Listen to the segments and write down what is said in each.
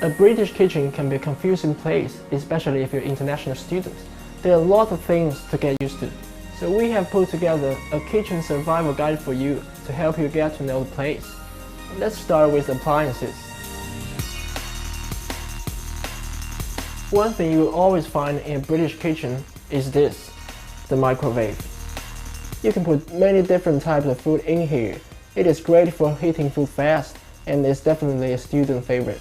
A British kitchen can be a confusing place, especially if you're international students. There are a lot of things to get used to. So we have put together a kitchen survival guide for you to help you get to know the place. Let's start with appliances. One thing you will always find in a British kitchen is this, the microwave. You can put many different types of food in here. It is great for heating food fast and is definitely a student favorite.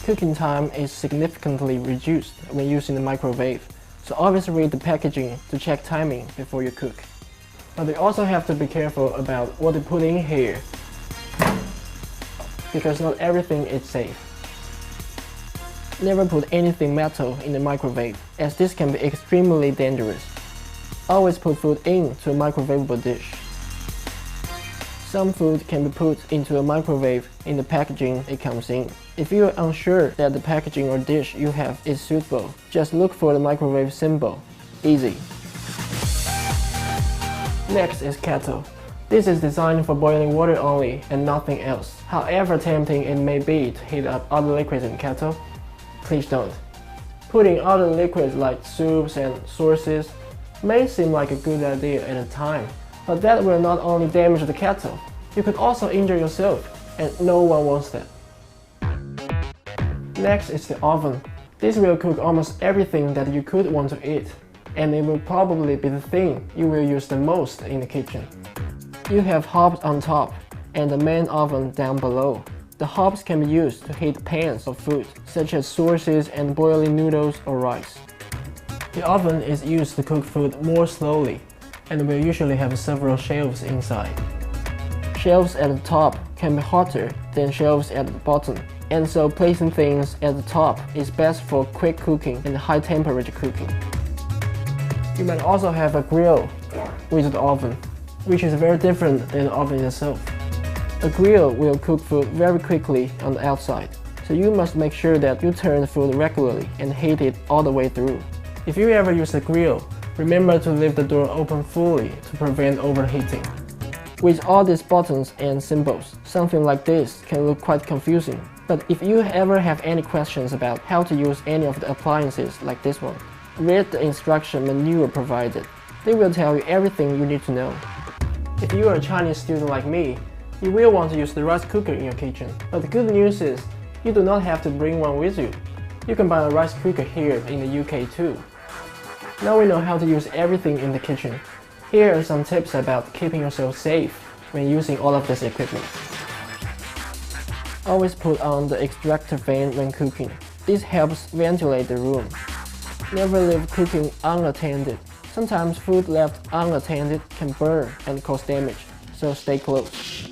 Cooking time is significantly reduced when using the microwave, so always read the packaging to check timing before you cook. But you also have to be careful about what you put in here, because not everything is safe. Never put anything metal in the microwave, as this can be extremely dangerous. Always put food into a microwavable dish. Some food can be put into a microwave in the packaging it comes in. If you are unsure that the packaging or dish you have is suitable, just look for the microwave symbol. Easy. Next is kettle. This is designed for boiling water only and nothing else. However tempting it may be to heat up other liquids in kettle, please don't. Putting other liquids like soups and sauces may seem like a good idea at the time, but that will not only damage the kettle, you could also injure yourself, and no one wants that. Next is the oven. This will cook almost everything that you could want to eat, and it will probably be the thing you will use the most in the kitchen. You have hobs on top and the main oven down below. The hobs can be used to heat pans of food, such as sauces and boiling noodles or rice. The oven is used to cook food more slowly, and will usually have several shelves inside. Shelves at the top can be hotter than shelves at the bottom, and so placing things at the top is best for quick cooking and high temperature cooking. You might also have a grill with the oven, which is very different than the oven itself. A grill will cook food very quickly on the outside, so you must make sure that you turn the food regularly and heat it all the way through. If you ever use a grill, remember to leave the door open fully to prevent overheating. With all these buttons and symbols, something like this can look quite confusing. But if you ever have any questions about how to use any of the appliances like this one, read the instruction manual provided. They will tell you everything you need to know. If you are a Chinese student like me, you will want to use the rice cooker in your kitchen. But the good news is, you do not have to bring one with you. You can buy a rice cooker here in the UK too. Now we know how to use everything in the kitchen. Here are some tips about keeping yourself safe when using all of this equipment. Always put on the extractor fan when cooking. This helps ventilate the room. Never leave cooking unattended. Sometimes food left unattended can burn and cause damage, so stay close.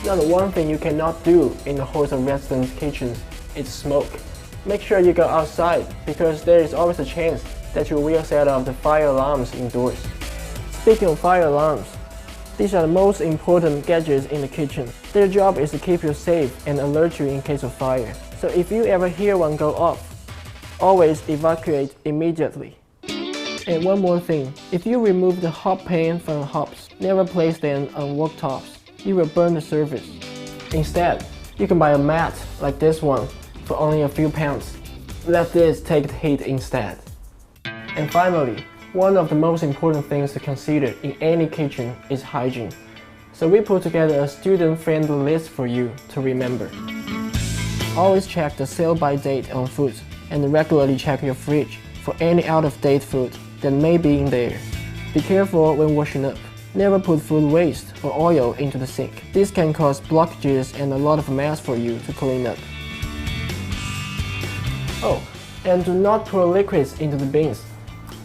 Now the one thing you cannot do in the halls of residents' kitchens is smoke. Make sure you go outside, because there is always a chance that you will set off the fire alarms indoors. Speaking of fire alarms, these are the most important gadgets in the kitchen. Their job is to keep you safe and alert you in case of fire. So if you ever hear one go off, always evacuate immediately. And one more thing, if you remove the hob pan from the hobs, never place them on worktops. You will burn the surface. Instead, you can buy a mat like this one for only a few pounds. Let this take the heat instead. And finally, one of the most important things to consider in any kitchen is hygiene. So we put together a student-friendly list for you to remember. Always check the sell-by date on food and regularly check your fridge for any out-of-date food that may be in there. Be careful when washing up. Never put food waste or oil into the sink. This can cause blockages and a lot of mess for you to clean up. Oh, and do not pour liquids into the bins.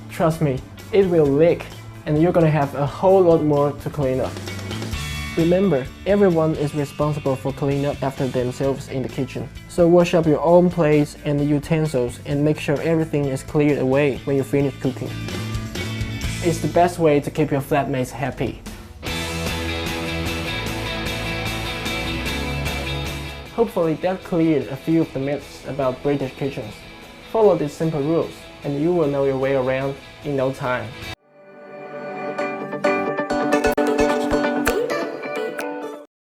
Trust me, it will leak, and you're gonna have a whole lot more to clean up. Remember, everyone is responsible for cleaning up after themselves in the kitchen. So wash up your own plates and utensils and make sure everything is cleared away when you finish cooking. It's the best way to keep your flatmates happy. Hopefully that cleared a few of the myths about British kitchens. Follow these simple rules and you will know your way around in no time.